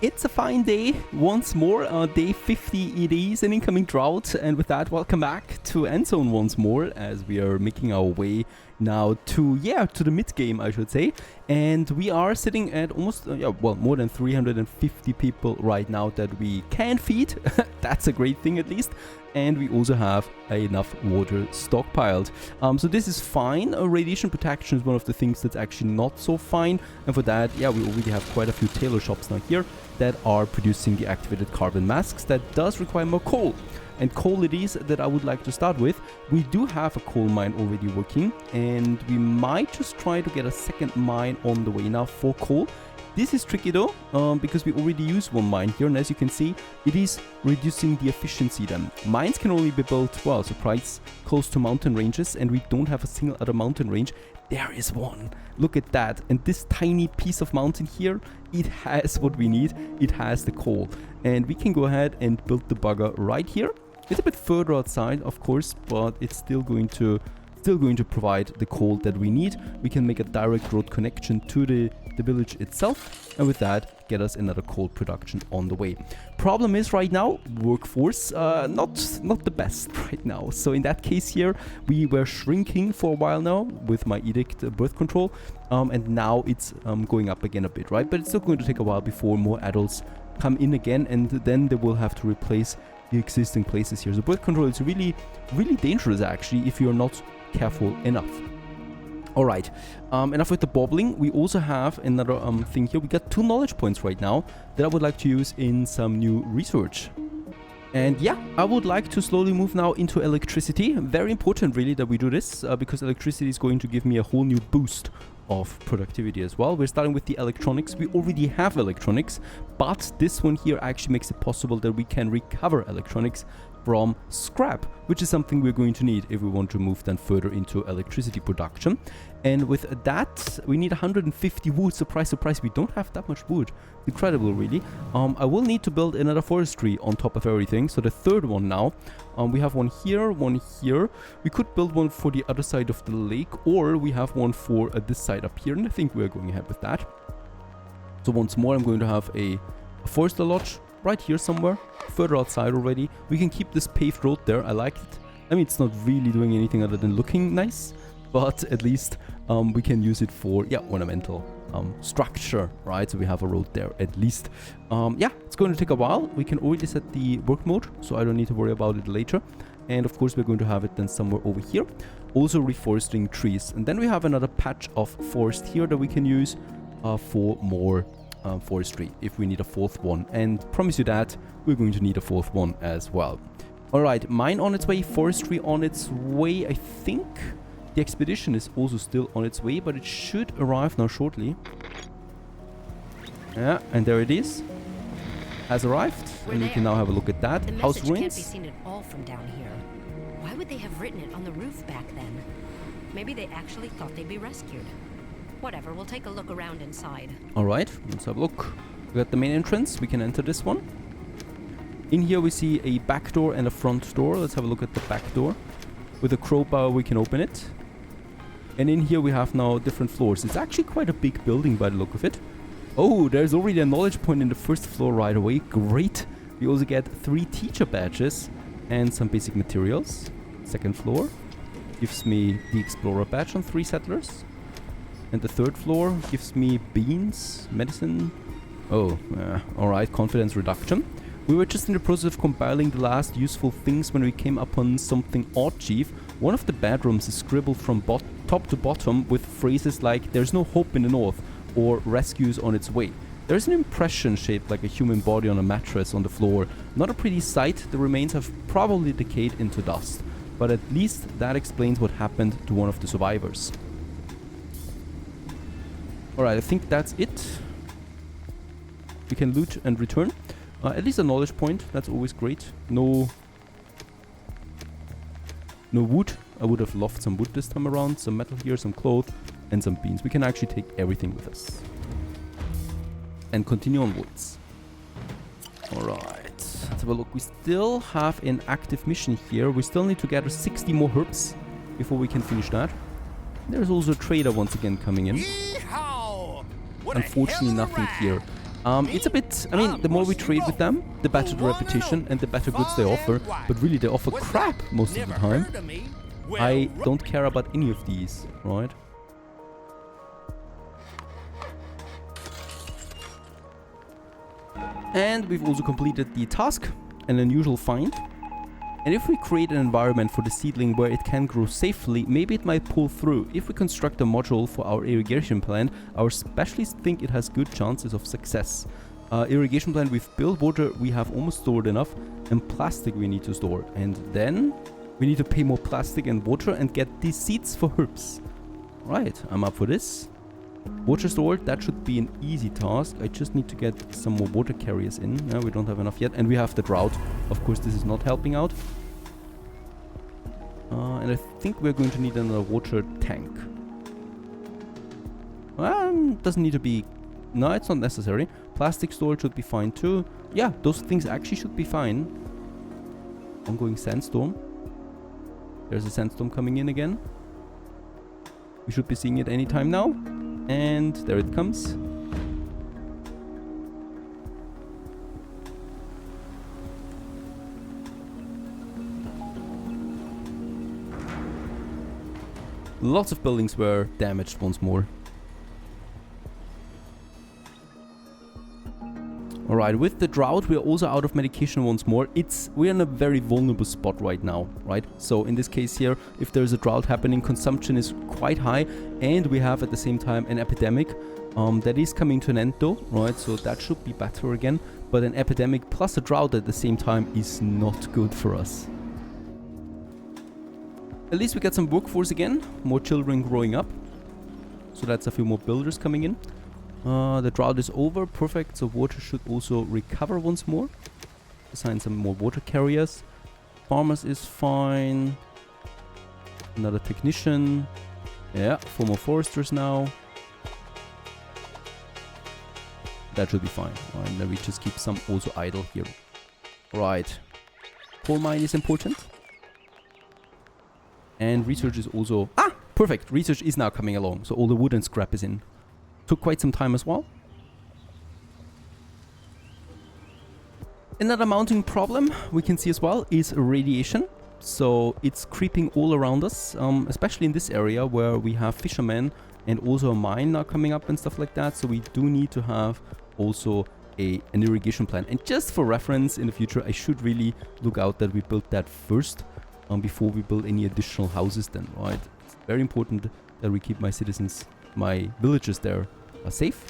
It's a fine day once more, day 50 it is, an incoming drought, and with that, welcome back to Endzone once more, as we are making our way now to the mid-game, I should say, and we are sitting at almost, more than 350 people right now that we can feed. That's a great thing at least, and we also have enough water stockpiled. So this is fine. Radiation protection is one of the things that's actually not so fine, and for that, we already have quite a few tailor shops now here that are producing the activated carbon masks. That does require more coal, and coal it is that I would like to start with. We do have a coal mine already working, and we might just try to get a second mine on the way now for coal. This is tricky though, because we already use one mine here, and as you can see, it is reducing the efficiency then. Mines can only be built, well, surprise, close to mountain ranges, and we don't have a single other mountain range. There is one. Look at that. And this tiny piece of mountain here, it has what we need. It has the coal. And we can go ahead and build the bugger right here. It's a bit further outside, of course, but it's still going to provide the coal that we need. We can make a direct road connection to the village itself, and with that get us another coal production on the way. Problem is right now, workforce not the best right now. So in that case here, we were shrinking for a while now with my edict birth control, and now it's going up again a bit, right? But it's still going to take a while before more adults come in again, and then they will have to replace the existing places here. So birth control is really dangerous actually if you're not careful enough. Alright, enough with the bobbling. We also have another thing here. We got 2 knowledge points right now that I would like to use in some new research. And I would like to slowly move now into electricity. Very important really that we do this, because electricity is going to give me a whole new boost of productivity as well. We're starting with the electronics. We already have electronics, but this one here actually makes it possible that we can recover electronics from scrap, which is something we're going to need if we want to move then further into electricity production. And with that, we need 150 wood. Surprise, surprise, we don't have that much wood. Incredible, really. I will need to build another forestry on top of everything. So the third one now. We have one here, one here. We could build one for the other side of the lake, or we have one for this side up here, and I think we're going ahead with that. So once more, I'm going to have a forester lodge right here somewhere, further outside already. We can keep this paved road there. I like it. I mean, it's not really doing anything other than looking nice, but at least we can use it for ornamental structure, right? So we have a road there at least. It's going to take a while. We can already set the work mode, so I don't need to worry about it later. And of course, we're going to have it then somewhere over here, also reforesting trees. And then we have another patch of forest here that we can use for more forestry if we need a fourth one, and promise you that we're going to need a fourth one as well. Alright, mine on its way, forestry on its way. I think the expedition is also still on its way, but it should arrive now shortly. Yeah, and there it is. Has arrived, and we can now have a look at that. The House message can't ruins. be seen at all from down here. Why would they have written it on the roof back then? Maybe they actually thought they'd be rescued. Whatever, we'll take a look around inside. Alright, let's have a look. We got the main entrance. We can enter this one. In here we see a back door and a front door. Let's have a look at the back door. With a crowbar we can open it. And in here we have now different floors. It's actually quite a big building by the look of it. Oh, there's already a knowledge point in the first floor right away. Great. We also get 3 teacher badges and some basic materials. Second floor gives me the explorer badge on 3 settlers. And the third floor gives me beans, medicine. Oh, alright, confidence reduction. We were just in the process of compiling the last useful things when we came upon something odd, Chief. One of the bedrooms is scribbled from top to bottom with phrases like "there's no hope in the north" or "rescue's on its way." There's an impression shaped like a human body on a mattress on the floor. Not a pretty sight. The remains have probably decayed into dust. But at least that explains what happened to one of the survivors. Alright, I think that's it. We can loot and return. At least a knowledge point. That's always great. No wood. I would have loved some wood this time around. Some metal here, some cloth, and some beans. We can actually take everything with us. And continue onwards. Alright. Let's have a look. We still have an active mission here. We still need to gather 60 more herbs before we can finish that. There's also a trader once again coming in. Unfortunately, nothing here It's a bit, I mean, the more we trade with them, the better the reputation and the better goods they offer. But really, they offer crap most of the time. I don't care about any of these, right? And we've also completed the task, an unusual find. And if we create an environment for the seedling where it can grow safely, maybe it might pull through. If we construct a module for our irrigation plant, our specialists think it has good chances of success. Irrigation plant, we've built, water we have almost stored enough, and plastic we need to store. And then we need to pay more plastic and water and get these seeds for herbs. Right, I'm up for this. Water stored, that should be an easy task. I just need to get some more water carriers in. We don't have enough yet. And we have the drought. Of course, this is not helping out. And I think we're going to need another water tank. Doesn't need to be... No, it's not necessary. Plastic storage should be fine too. Yeah, those things actually should be fine. Ongoing sandstorm. There's a sandstorm coming in again. We should be seeing it anytime now. And there it comes. Lots of buildings were damaged once more. Alright, with the drought we are also out of medication once more. We're in a very vulnerable spot right now, right? So in this case here, if there's a drought happening, consumption is quite high, and we have at the same time an epidemic that is coming to an end though, right? So that should be better again, but an epidemic plus a drought at the same time is not good for us. At least we get some workforce again, more children growing up, so that's a few more builders coming in. The drought is over, perfect, so water should also recover once more. Assign some more water carriers. Farmers is fine. Another technician. Yeah, 4 more foresters now. That should be fine. And then we just keep some also idle here. Right. Coal mine is important. And research is also... Perfect! Research is now coming along, so all the wood and scrap is in. Took quite some time as well. Another mounting problem we can see as well is radiation. So it's creeping all around us, especially in this area where we have fishermen and also a mine now coming up and stuff like that. So we do need to have also an irrigation plant. And just for reference, in the future I should really look out that we build that first before we build any additional houses then, right? It's very important that we keep my citizens, my villagers there are safe.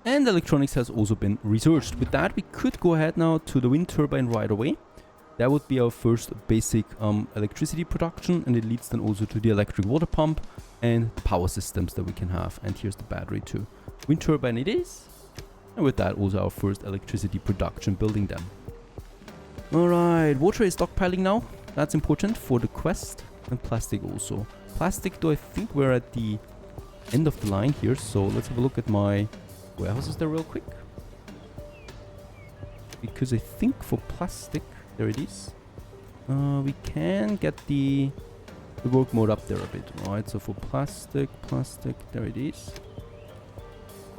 And electronics has also been researched. With that, we could go ahead now to the wind turbine right away. That would be our first basic electricity production, and it leads then also to the electric water pump and power systems that we can have. And here's the battery too. Wind turbine it is. And with that, also our first electricity production building them. Alright, water is stockpiling now. That's important for the quest. And plastic also. Plastic, though, I think we're at the end of the line here. So let's have a look at my warehouses there real quick. Because I think for plastic, there it is. We can get the work mode up there a bit, right? So for plastic, there it is.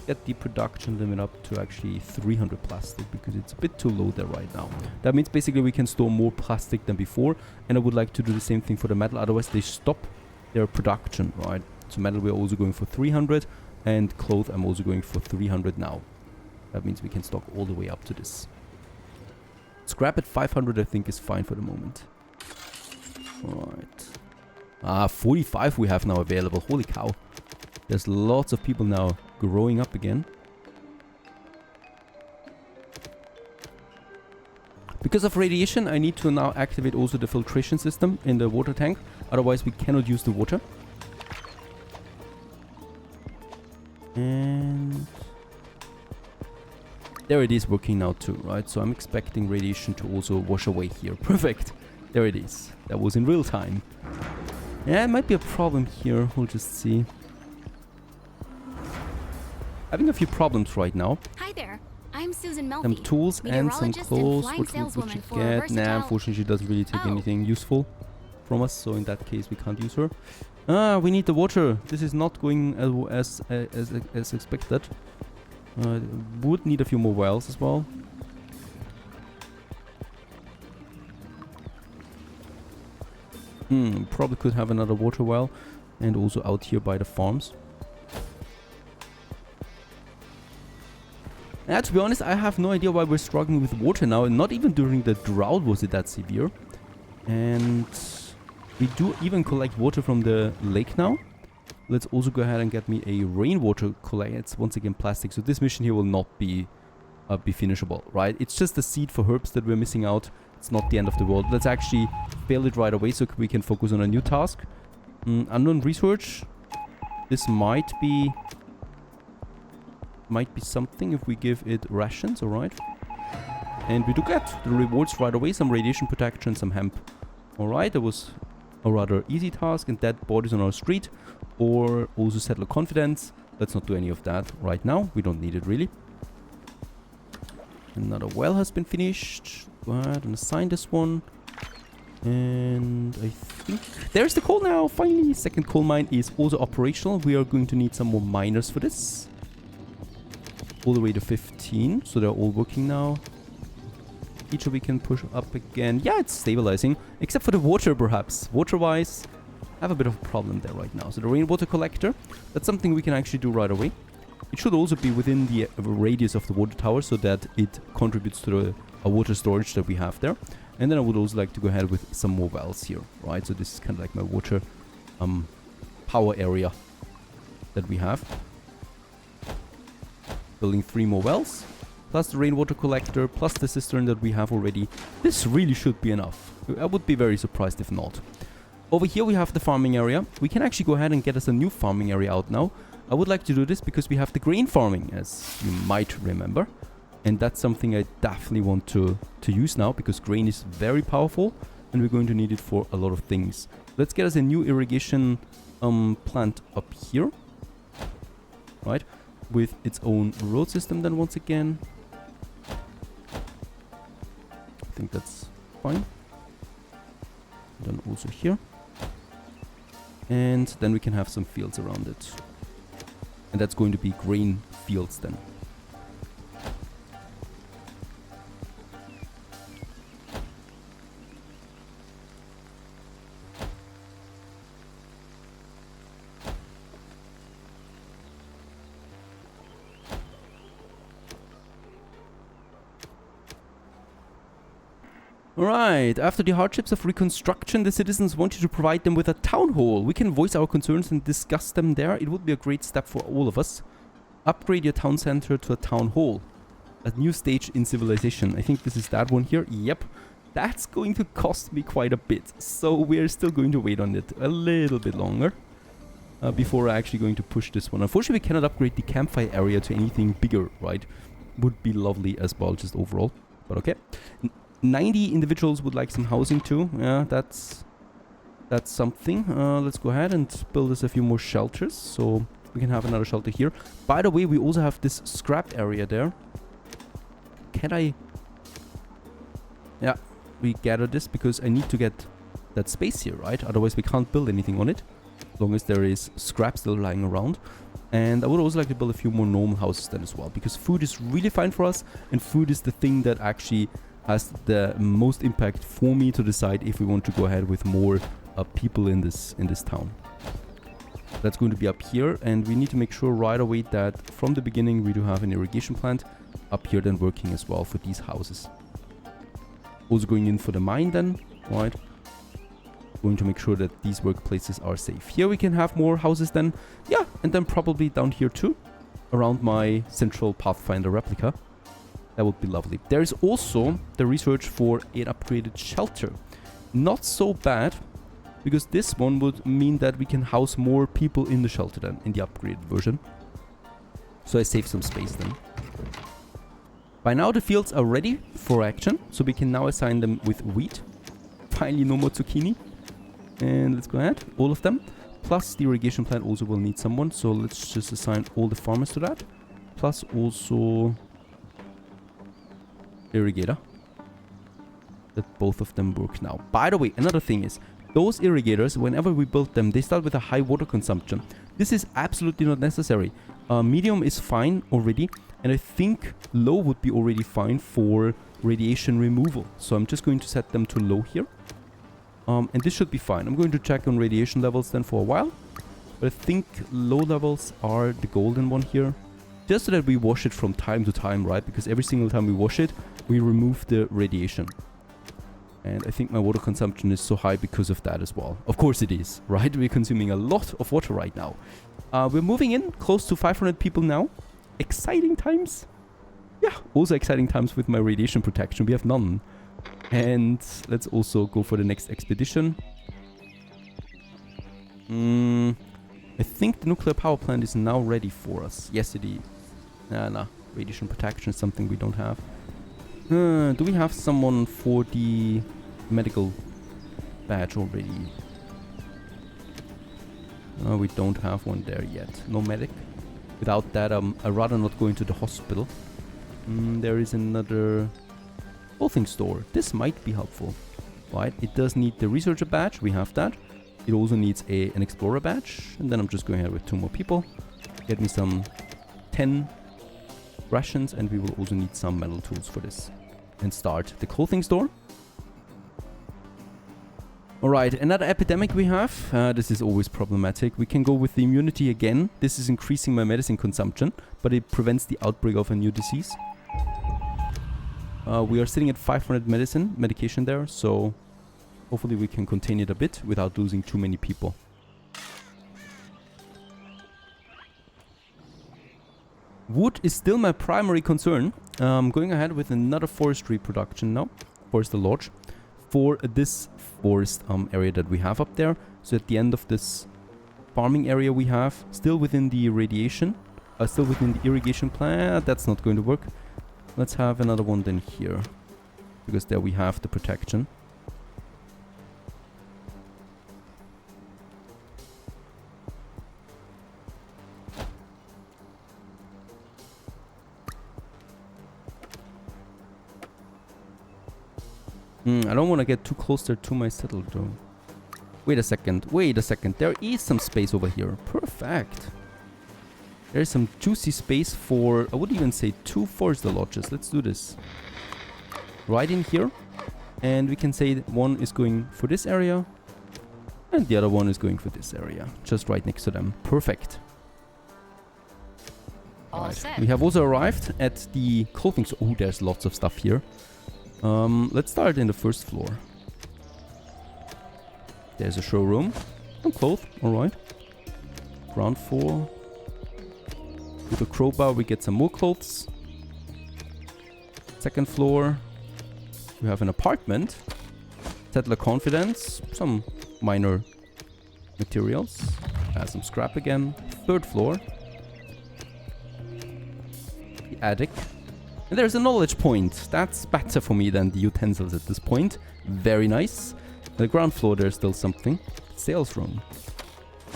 Get the production limit up to actually 300 plastic because it's a bit too low there right now. That means basically we can store more plastic than before, and I would like to do the same thing for the metal, otherwise they stop their production, right? So metal we're also going for 300, and cloth I'm also going for 300 now. That means we can stock all the way up to this. Scrap at 500 I think is fine for the moment. Alright. 45 we have now available. Holy cow. There's lots of people now growing up again. Because of radiation, I need to now activate also the filtration system in the water tank. Otherwise, we cannot use the water. And there it is working now too, right? So I'm expecting radiation to also wash away here. Perfect. There it is. That was in real time. Yeah, it might be a problem here. We'll just see. Having a few problems right now. Hi there. I'm Susan Melfi. Some tools and some clothes. What would you get? Nah, unfortunately she doesn't really take anything useful from us, so in that case we can't use her. Ah, we need the water. This is not going as expected. Would need a few more wells as well. Probably could have another water well. And also out here by the farms. To be honest, I have no idea why we're struggling with water now. And not even during the drought was it that severe. And we do even collect water from the lake now. Let's also go ahead and get me a rainwater collector. It's once again plastic. So this mission here will not be finishable, right? It's just a seed for herbs that we're missing out. It's not the end of the world. Let's actually fail it right away so we can focus on a new task. Unknown research. This might be something if we give it rations, alright? And we do get the rewards right away. Some radiation protection, some hemp. Alright, that was a rather easy task. And dead bodies on our street. Or also settler confidence. Let's not do any of that right now. We don't need it really. Another well has been finished. Go ahead and assign this one. And I think there's the coal now. Finally, second coal mine is also operational. We are going to need some more miners for this. All the way to 15. So they're all working now. Each we can push up again. Yeah, it's stabilizing. Except for the water, perhaps. Water-wise, I have a bit of a problem there right now. So the rainwater collector, that's something we can actually do right away. It should also be within the radius of the water tower so that it contributes to the water storage that we have there. And then I would also like to go ahead with some more wells here, right? So this is kind of like my water power area that we have. Building 3 more wells, plus the rainwater collector, plus the cistern that we have already. This really should be enough. I would be very surprised if not. Over here we have the farming area. We can actually go ahead and get us a new farming area out now. I would like to do this because we have the grain farming, as you might remember. And that's something I definitely want to use now, because grain is very powerful and we're going to need it for a lot of things. Let's get us a new irrigation plant up here. Right? With its own road system then once again. I think that's fine. And then also here. And then we can have some fields around it. And that's going to be grain fields then. Alright, after the hardships of reconstruction, the citizens want you to provide them with a town hall. We can voice our concerns and discuss them there. It would be a great step for all of us. Upgrade your town center to a town hall. A new stage in civilization. I think this is that one here. Yep. That's going to cost me quite a bit. So we're still going to wait on it a little bit longer. Before actually going to push this one. Unfortunately, we cannot upgrade the campfire area to anything bigger, right? Would be lovely as well, just overall. But okay. 90 individuals would like some housing too. Yeah, that's something. Let's go ahead and build us a few more shelters so we can have another shelter here. By the way, we also have this scrap area there. Can I? Yeah, we gather this because I need to get that space here, right? Otherwise we can't build anything on it, as long as there is scrap still lying around. And I would also like to build a few more normal houses then as well, because food is really fine for us, and food is the thing that actually has the most impact for me to decide if we want to go ahead with more people in this town. That's going to be up here, and we need to make sure right away that from the beginning we do have an irrigation plant up here then working as well for these houses. Also going in for the mine then, right? Going to make sure that these workplaces are safe. Here we can have more houses then, yeah, and then probably down here too, around my central Pathfinder replica. That would be lovely. There is also the research for an upgraded shelter. Not so bad, because this one would mean that we can house more people in the shelter then, in the upgraded version. So I save some space then. By now the fields are ready for action, so we can now assign them with wheat. Finally no more zucchini. And let's go ahead, all of them. Plus the irrigation plant also will need someone, so let's just assign all the farmers to that. Plus also irrigator. That both of them work now. By the way, another thing is, those irrigators, whenever we build them, they start with a high water consumption. This is absolutely not necessary. Medium is fine already, and I think low would be already fine for radiation removal. So I'm just going to set them to low here. And this should be fine. I'm going to check on radiation levels then for a while. But I think low levels are the golden one here. Just so that we wash it from time to time, right? Because every single time we wash it, we remove the radiation. And I think my water consumption is so high because of that as well. Of course it is, right? We're consuming a lot of water right now. We're moving in close to 500 people now. Exciting times. Yeah, also exciting times with my radiation protection. We have none. And let's also go for the next expedition. I think the nuclear power plant is now ready for us. Yes, it is. Nah. Radiation protection is something we don't have. Do we have someone for the medical badge already? We don't have one there yet. No medic. Without that, I'd rather not go into the hospital. There is another clothing store. This might be helpful. Right, it does need the researcher badge. We have that. It also needs an explorer badge. And then I'm just going ahead with 2 more people. Get me some 10 rations, and we will also need some metal tools for this. And start the clothing store. Alright, another epidemic we have. This is always problematic. We can go with the immunity again. This is increasing my medicine consumption, but it prevents the outbreak of a new disease. We are sitting at 500 medication there, so hopefully we can contain it a bit without losing too many people. Wood is still my primary concern. I'm going ahead with another forestry production now. Forest Lodge. For this forest area that we have up there. So at the end of this farming area we have, still within the radiation, still within the irrigation plant. That's not going to work. Let's have another one then here, because there we have the protection. I don't want to get too close there to my settle though. Wait a second. There is some space over here. Perfect. There's some juicy space for, I would even say 2 forest lodges. Let's do this. Right in here. And we can say that one is going for this area. And the other one is going for this area. Just right next to them. Perfect. All set. We have also arrived at the clothing store. Oh, there's lots of stuff here. Let's start in the first floor. There's a showroom. Some clothes, alright. Ground floor. With a crowbar we get some more clothes. Second floor. We have an apartment. Settler confidence. Some minor materials. Some scrap again. Third floor. The attic. And there's a knowledge point. That's better for me than the utensils at this point. Very nice. The ground floor, there's still something. Sales room.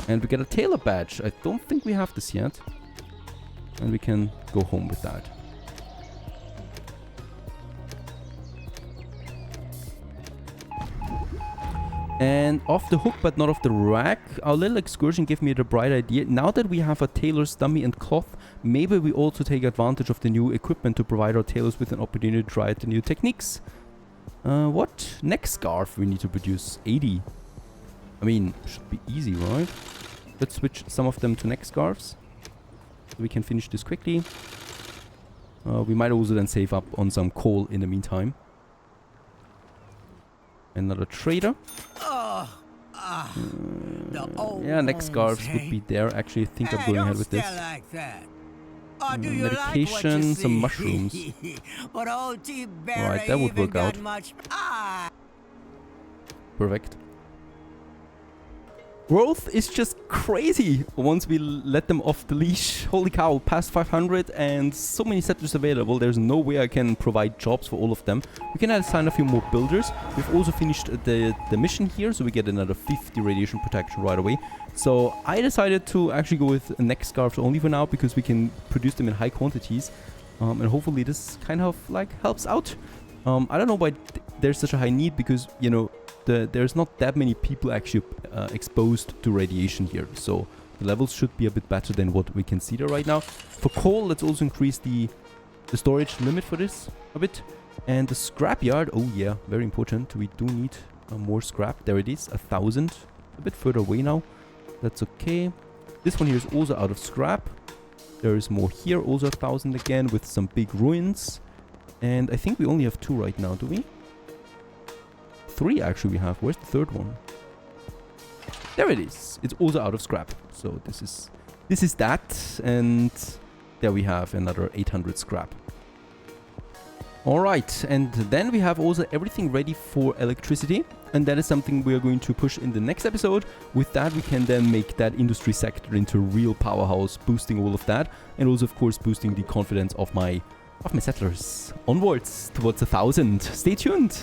And we get a tailor badge. I don't think we have this yet. And we can go home with that. And off the hook, but not off the rack, our little excursion gave me the bright idea. Now that we have a tailor's dummy and cloth, maybe we also take advantage of the new equipment to provide our tailors with an opportunity to try the new techniques. What neck scarf we need to produce? 80. I mean, should be easy, right? Let's switch some of them to neck scarves. So we can finish this quickly. We might also then save up on some coal in the meantime. Another trader. Yeah, neck scarves would be there. Actually, I think I'm going ahead with this. Medication, some mushrooms. Alright, that would work out. Perfect. Growth is just crazy once we let them off the leash. Holy cow, past 500 and so many settlers available. There's no way I can provide jobs for all of them. We can assign a few more builders. We've also finished the mission here, so we get another 50 radiation protection right away. So I decided to actually go with neck scarves only for now, because we can produce them in high quantities. And hopefully this kind of like helps out. I don't know why there's such a high need, because, you know, there's not that many people actually exposed to radiation here. So the levels should be a bit better than what we can see there right now. For coal, let's also increase the storage limit for this a bit. And the scrapyard, oh yeah, very important. We do need more scrap. There it is, 1,000. A bit further away now. That's okay. This one here is also out of scrap. There is more here, also 1,000 again, with some big ruins. And I think we only have 2 right now, do we? 3 actually we have. Where's the third one? There it is. It's also out of scrap. So this is that. And there we have another 800 scrap. Alright, and then we have also everything ready for electricity, and that is something we are going to push in the next episode. With that we can then make that industry sector into a real powerhouse, boosting all of that, and also of course boosting the confidence of my settlers onwards towards 1,000. Stay tuned!